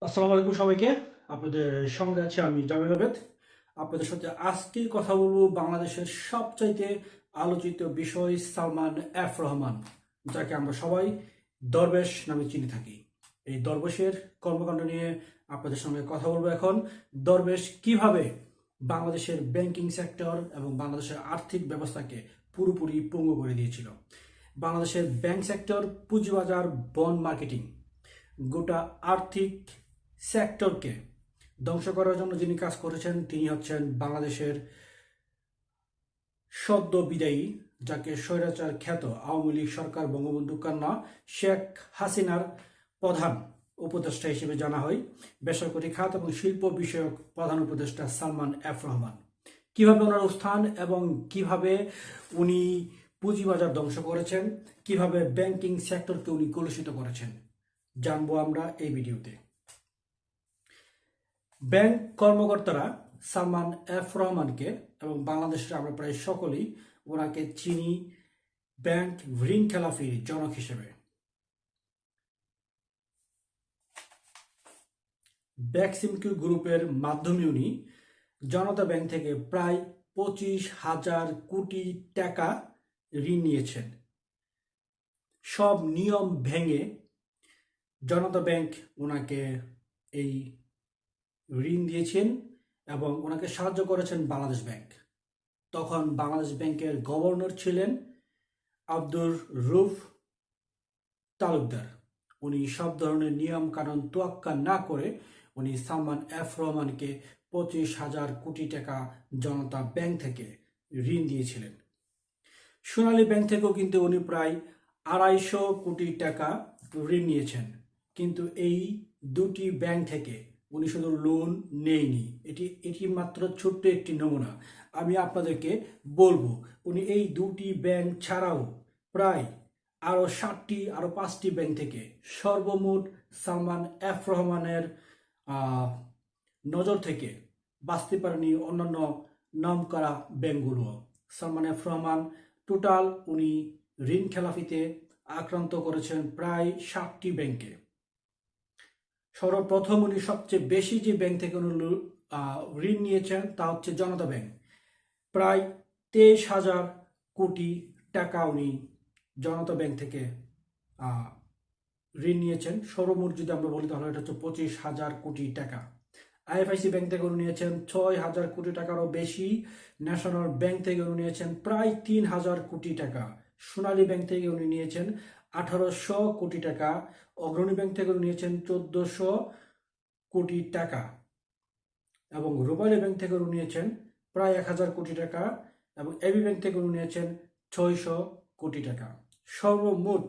আসসালামু আলাইকুম সবাইকে। আপনাদের সঙ্গে আছি আমি জামিল আহমেদ। আপনাদের সাথে আজকে কথা বলবো বাংলাদেশের সবচাইতে আলোচিত বিষয় সালমান এফ রহমান, যাকে আমরা সবাই দরবেশ নামে চিনে থাকি। এই দরবেশের কর্মকাণ্ড নিয়ে আপনাদের সঙ্গে কথা বলবো এখন। দরবেশ কিভাবে বাংলাদেশের ব্যাংকিং সেক্টর এবং বাংলাদেশের আর্থিক ব্যবস্থাকে পুরোপুরি পঙ্গু করে দিয়েছিল। বাংলাদেশের ব্যাংক সেক্টর, পুঁজিবাজার, বন্ড মার্কেটিং, গোটা আর্থিক সেক্টরকে ধ্বংস করার জন্য যিনি কাজ করেছেন তিনি হচ্ছেন বাংলাদেশের সদ্য বিদায়ী, যাকে স্বৈরাচার খ্যাত আওয়ামী লীগ সরকার বঙ্গবন্ধু কন্যা শেখ হাসিনার প্রধান উপদেষ্টা হিসেবে জানা হয় বেসরকারি খাত এবং শিল্প বিষয়ক প্রধান উপদেষ্টা সালমান এফ রহমান। কিভাবে ওনার স্থান এবং কিভাবে উনি পুঁজিবাজার ধ্বংস করেছেন, কিভাবে ব্যাংকিং সেক্টরকে উনি কলুষিত করেছেন, জানবো আমরা এই ভিডিওতে। ব্যাংক কর্মকর্তারা সালমান এফ রহমানকে এবং বাংলাদেশের আমরা প্রায় সকলেই ওনাকে চিনি ব্যাংক ঋণ খেলাফির জনক হিসেবে। ব্যাকসিমকিউ গ্রুপের মাধ্যমে উনি জনতা ব্যাংক থেকে প্রায় 25,000 কোটি টাকা ঋণ নিয়েছেন। সব নিয়ম ভেঙে জনতা ব্যাংক ওনাকে এই ঋণ দিয়েছেন এবং ওনাকে সাহায্য করেছেন বাংলাদেশ ব্যাংক। তখন বাংলাদেশ ব্যাংকের গভর্নর ছিলেন আব্দুর রউফ তালুকদার। উনি সব ধরনের নিয়ম কানুন তোয়াক্কা না করে উনি সালমান এফ রহমানকে 25,000 কোটি টাকা জনতা ব্যাংক থেকে ঋণ দিয়েছিলেন। সোনালী ব্যাংক থেকেও কিন্তু উনি প্রায় 250 কোটি টাকা ঋণ নিয়েছেন। কিন্তু এই দুটি ব্যাংক থেকে উনি শুধু লোন নেয়নি, এটি মাত্র ছোট্ট একটি নমুনা। আমি আপনাদেরকে বলবো উনি এই দুটি ব্যাংক ছাড়াও প্রায় আরো 5টি ব্যাংক থেকে সর্বমোট সালমান এফ রহমানের নজর থেকে বাঁচতে পারেনি অন্যান্য নামকরা ব্যাংকগুলো। সালমান এফ রহমান টোটাল উনি ঋণ খেলাফিতে আক্রান্ত করেছেন প্রায় 60টি ব্যাংকে। সর্বপ্রথম উনি সবচেয়ে বেশি যে ব্যাংক থেকে উনি ঋণ নিয়েছেন তা হচ্ছে জনতা ব্যাংক। প্রায় 23,000 কোটি টাকা উনি জনতা ব্যাংক থেকে ঋণ নিয়েছেন। সর্বমোট যদি আমরা বলি তাহলে এটা হচ্ছে 25,000 কোটি টাকা। আইএফআইসি ব্যাংক থেকে উনি নিয়েছেন 6,000 কোটি টাকারও বেশি। ন্যাশনাল ব্যাংক থেকে উনি নিয়েছেন প্রায় 3,000 কোটি টাকা। সোনালী ব্যাংক থেকে উনি নিয়েছেন 1,800 কোটি টাকা। অগ্রণী ব্যাংক থেকে উনি নিয়েছেন 1,400 কোটি টাকা এবং রূপালী ব্যাংক থেকে উনি নিয়েছেন প্রায় 1,000 কোটি টাকা এবং এবি ব্যাংক থেকে উনি নিয়েছেন 600 কোটি টাকা। সর্বমোট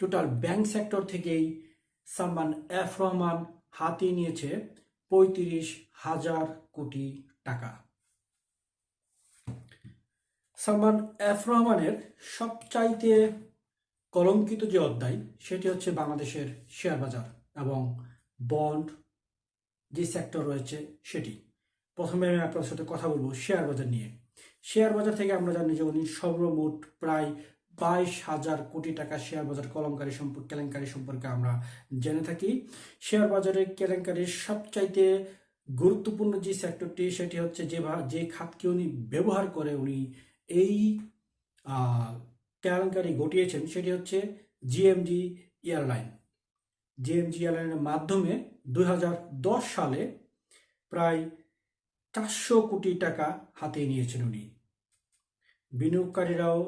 টোটাল ব্যাংক সেক্টর থেকেই সালমান এফ রহমান হাতিয়ে নিয়েছে 35,000 কোটি টাকা। সালমান এফ রহমানের সবচাইতে কলঙ্কিত যে অধ্যায় সেটি হচ্ছে বাংলাদেশের শেয়ার বাজার এবং বন্ড যে সেক্টর রয়েছে সেটি। প্রথমে আমি আপনার সাথে কথা বলবো শেয়ার বাজার নিয়ে। শেয়ার বাজার থেকে আমরা জানি যে উনি সর্বমোট প্রায় 22,000 কোটি টাকা শেয়ার বাজার কেলেঙ্কারি সম্পর্কে আমরা জেনে থাকি। শেয়ার বাজারের কেলেঙ্কারির সবচাইতে গুরুত্বপূর্ণ যে সেক্টরটি সেটি হচ্ছে যে খাতকে উনি ব্যবহার করে উনি এই কেলেঙ্কারি ঘটিয়েছেন সেটি হচ্ছে জিএমজি এয়ারলাইন। জিএমজি এয়ারলাইনের মাধ্যমে 2010 সালে প্রায় 400 কোটি টাকা হাতিয়ে নিয়েছেন উনি। বিনিয়োগকারীরাও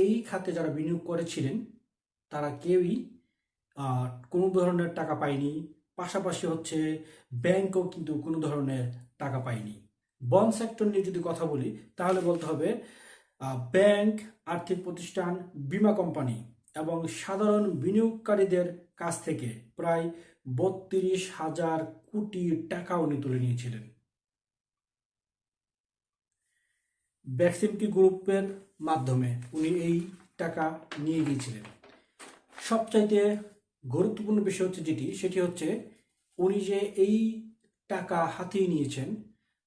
এই খাতে যারা বিনিয়োগ করেছিলেন তারা কেউই কোনো ধরনের টাকা পায়নি। পাশাপাশি হচ্ছে ব্যাংকও কিন্তু কোনো ধরনের টাকা পায়নি। বন্ড সেক্টর নিয়ে যদি কথা বলি তাহলে বলতে হবে ব্যাংক, আর্থিক প্রতিষ্ঠান, বীমা কোম্পানি এবং সাধারণ বিনিয়োগকারীদের কাছ থেকে প্রায় 32,000 কোটি টাকা উনি তুলে নিয়েছিলেন। ব্যাকসিমকি গ্রুপের মাধ্যমে উনি এই টাকা নিয়ে গিয়েছিলেন। সবচাইতে গুরুত্বপূর্ণ বিষয় হচ্ছে সেটি হচ্ছে উনি যে এই টাকা হাতিয়ে নিয়েছেন,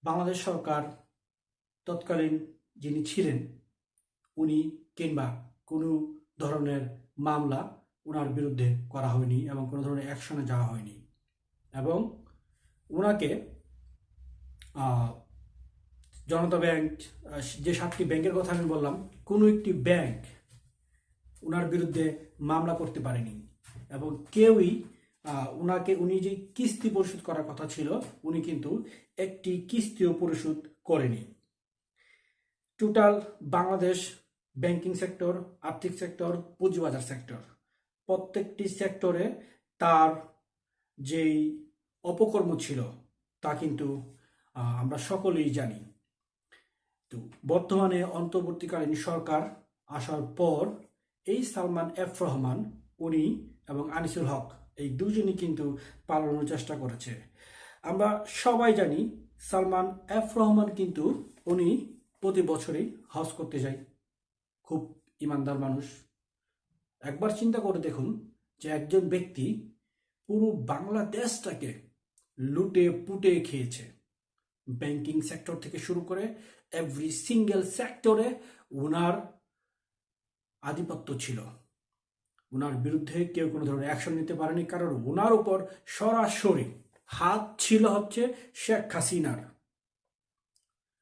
বাংলাদেশ সরকার তৎকালীন যিনি ছিলেন উনি কিংবা কোনো ধরনের মামলা ওনার বিরুদ্ধে করা হয়নি এবং কোনো ধরনের অ্যাকশনে যাওয়া হয়নি। এবং ওনাকে জনতা ব্যাংক, যে 7টি ব্যাংকের কথা আমি বললাম, কোনো একটি ব্যাংক ওনার বিরুদ্ধে মামলা করতে পারেনি এবং কেউই উনি যে কিস্তি পরিশোধ করার কথা ছিল, উনি কিন্তু একটি কিস্তিও পরিশোধ করেনি। টোটাল বাংলাদেশ ব্যাংকিং সেক্টর, আর্থিক সেক্টর, পুঁজিবাজার সেক্টর, প্রত্যেকটি সেক্টরে তার যেই অপকর্ম ছিল তা কিন্তু আমরা সকলেই জানি। তো বর্তমানে অন্তর্বর্তীকালীন সরকার আসার পর এই সালমান এফ রহমান উনি এবং আনিসুল হক এই দুজনই কিন্তু পালানোর চেষ্টা করেছে। আমরা সবাই জানি সালমান এফ রহমান কিন্তু উনি প্রতি বছরই হজ করতে যায়। খুব ইমানদার মানুষ। একবার চিন্তা করে দেখুন যে একজন ব্যক্তি পুরো বাংলাদেশটাকে লুটে পুটে খেয়েছে। ব্যাংকিং সেক্টর থেকে শুরু করে এভরি সিঙ্গেল সেক্টরে ওনার আধিপত্য ছিল। ওনার বিরুদ্ধে কেউ কোনো ধরনের অ্যাকশন নিতে পারেনি, কারণ ওনার উপর সরাসরি হাত ছিল হচ্ছে শেখ হাসিনার।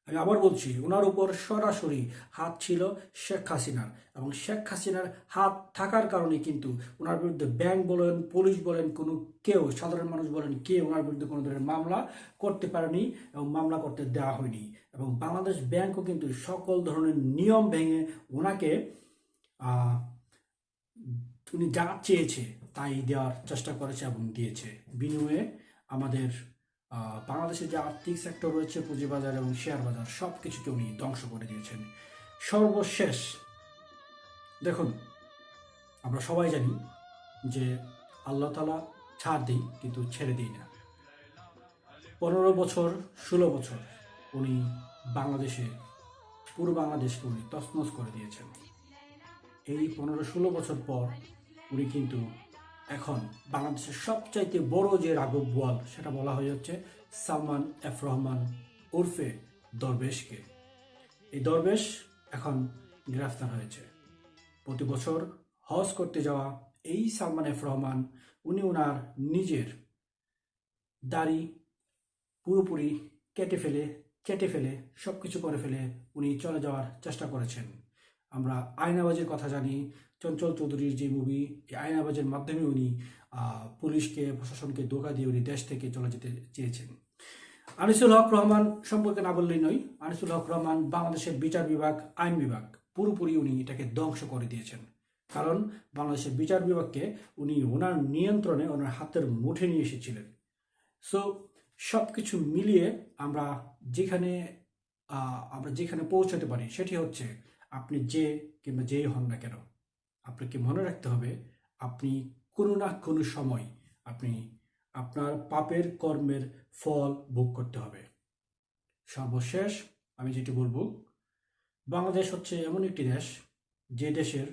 আমি আবার বলছি, ওনার উপর সরাসরি হাত ছিল শেখ হাসিনার, এবং শেখ হাসিনার হাত থাকার কারণে কিন্তু ওনার বিরুদ্ধে ব্যাংক বলেন, পুলিশ বলেন, কোনো কেউ, সাধারণ মানুষ বলেন, কেউ ওনার বিরুদ্ধে কোনো ধরনের মামলা করতে পারেনি এবং মামলা করতে দেওয়া হয়নি। এবং বাংলাদেশ ব্যাংকও কিন্তু সকল ধরনের নিয়ম ভেঙে ওনাকে উনি যা চেয়েছে তাই দেওয়ার চেষ্টা করেছে এবং দিয়েছে। বিনিময়ে আমাদের বাংলাদেশের যে আর্থিক সেক্টর রয়েছে, পুঁজিবাজার এবং শেয়ার বাজার, সব কিছুকে উনি ধ্বংস করে দিয়েছেন। সর্বশেষ দেখুন, আমরা সবাই জানি যে আল্লাহ তাআলা ছাড় দিই কিন্তু ছেড়ে দিই না। 15 বছর 16 বছর উনি বাংলাদেশে, পুরো বাংলাদেশকে উনি তছনছ করে দিয়েছেন। এই 15-16 বছর পর উনি কিন্তু এখন বাংলাদেশের সবচাইতে বড় যে রাঘব বোয়াল, সেটা বলা হয়ে যাচ্ছে সালমান এফ রহমান ওরফে দরবেশকে। এই দরবেশ এখন গ্রেফতার হয়েছে। প্রতি বছর হজ করতে যাওয়া এই সালমান এফ রহমান, উনি ওনার নিজের দাড়ি পুরোপুরি কেটে ফেলে সব কিছু করে ফেলে উনি চলে যাওয়ার চেষ্টা করেছেন। আমরা আয়নাবাজির কথা জানি, চঞ্চল চৌধুরীর যে মুভি, এই আয়নাবাজির মাধ্যমে উনি পুলিশকে, প্রশাসনকে ধোঁকা দিয়ে উনি দেশ থেকে চলে যেতে চেয়েছেন। আনিসুল হক রহমান সম্পর্কে না বললেই নয়। আনিসুল হক রহমান বাংলাদেশের বিচার বিভাগ, আইন বিভাগ পুরোপুরি উনি এটাকে ধ্বংস করে দিয়েছেন। কারণ বাংলাদেশের বিচার বিভাগকে উনি ওনার নিয়ন্ত্রণে, ওনার হাতের মুঠে নিয়ে এসেছিলেন। সো সব কিছু মিলিয়ে আমরা যেখানে পৌঁছাতে পারি সেটি হচ্ছে, আপনি যে কিংবা যেই হন না কেন, আপনাকে মনে রাখতে হবে আপনি কোনো না কোনো সময় আপনি আপনার পাপের কর্মের ফল ভোগ করতে হবে। সর্বশেষ আমি যেটি বলবো, বাংলাদেশ হচ্ছে এমন একটি দেশ, যে দেশের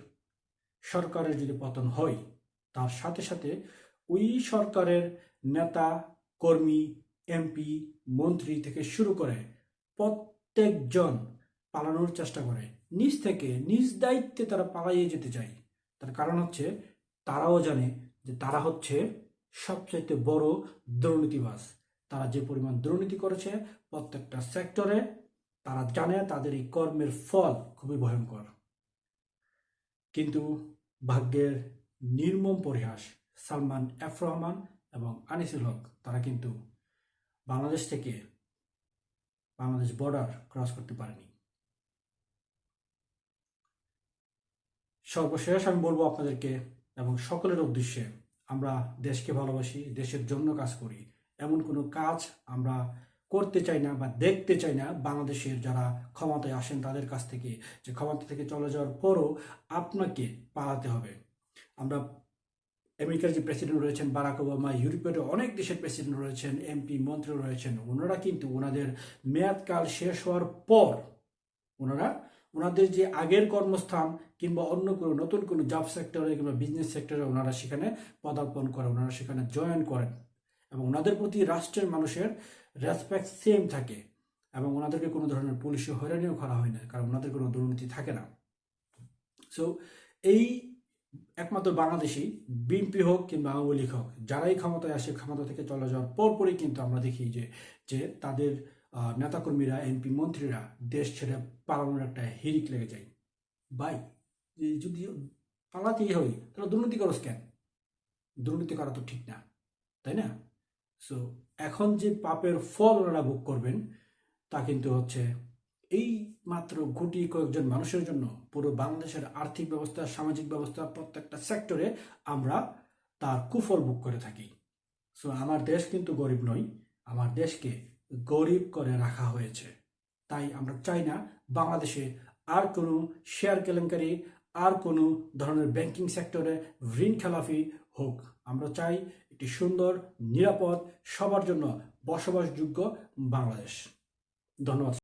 সরকারের যদি পতন হয়, তার সাথে সাথে ওই সরকারের নেতা, কর্মী, এমপি, মন্ত্রী থেকে শুরু করে প্রত্যেকজন পালানোর চেষ্টা করে। নিজ থেকে, নিজ দায়িত্বে তারা পালাইয়ে যেতে চায়। তার কারণ হচ্ছে তারাও জানে যে তারা হচ্ছে সবচাইতে বড় দুর্নীতিবাজ। তারা যে পরিমাণ দুর্নীতি করেছে প্রত্যেকটা সেক্টরে, তারা জানে তাদের এই কর্মের ফল খুবই ভয়ঙ্কর। কিন্তু ভাগ্যের নির্মম পরিহাস, সালমান এফ রহমান এবং আনিসুল হক তারা কিন্তু বাংলাদেশ থেকে বাংলাদেশ বর্ডার ক্রস করতে পারেনি। সর্বশেষ আমি বলবো আপনাদেরকে এবং সকলের উদ্দেশ্যে, আমরা দেশকে ভালোবাসি, দেশের জন্য কাজ করি। এমন কোনো কাজ আমরা করতে চাই না বা দেখতে চাই না বাংলাদেশের যারা ক্ষমতায় আসেন তাদের কাছ থেকে, যে ক্ষমতা থেকে চলে যাওয়ার পরও আপনাকে পালাতে হবে। আমরা আমেরিকার যে প্রেসিডেন্ট রয়েছেন বারাক ওবামা, ইউরোপের অনেক দেশের প্রেসিডেন্ট রয়েছেন, এমপি, মন্ত্রী রয়েছেন, ওনারা কিন্তু ওনাদের মেয়াদকাল শেষ হওয়ার পর ওনাদের যে আগের কর্মস্থান কিংবা অন্য কোনো নতুন কোনো জব সেক্টরে কিংবা বিজনেস সেক্টরে ওনারা সেখানে পদার্পণ করেন, ওনারা সেখানে জয়েন করেন এবং ওনাদের প্রতি রাষ্ট্রের মানুষের রেসপেক্ট সেম থাকে এবং ওনাদেরকে কোনো ধরনের পুলিশি হয়রানিও করা হয় না, কারণ ওনাদের কোনো দুর্নীতি থাকে না। সো এই একমাত্র বাংলাদেশি বিএনপি হোক কিংবা আওয়ামী লীগ হোক, যারাই ক্ষমতায় আসে ক্ষমতা থেকে চলে যাওয়ার পরপরই কিন্তু আমরা দেখি যে যে তাদের নেতাকর্মীরা, এমপি, মন্ত্রীরা দেশ ছেড়ে পালানোর একটা হিড়িক লেগে যায়। ভাই, যদি পালাতেই হয় তাহলে দুর্নীতি করস কেন? দুর্নীতি করা তো ঠিক না, তাই না? সো এখন যে পাপের ফল ওনারা ভোগ করবেন তা কিন্তু হচ্ছে এই মাত্র গুটি কয়েকজন মানুষের জন্য পুরো বাংলাদেশের আর্থিক ব্যবস্থা, সামাজিক ব্যবস্থা, প্রত্যেকটা সেক্টরে আমরা তার কুফল ভোগ করে থাকি। সো আমার দেশ কিন্তু গরিব নয়, আমার দেশকে গরিব করে রাখা হয়েছে। তাই আমরা চাই না বাংলাদেশে আর কোনো শেয়ার কেলেঙ্কারি, আর কোনো ধরনের ব্যাংকিং সেক্টরে ঋণ খেলাফি হোক। আমরা চাই একটি সুন্দর, নিরাপদ, সবার জন্য বসবাসযোগ্য বাংলাদেশ। ধন্যবাদ।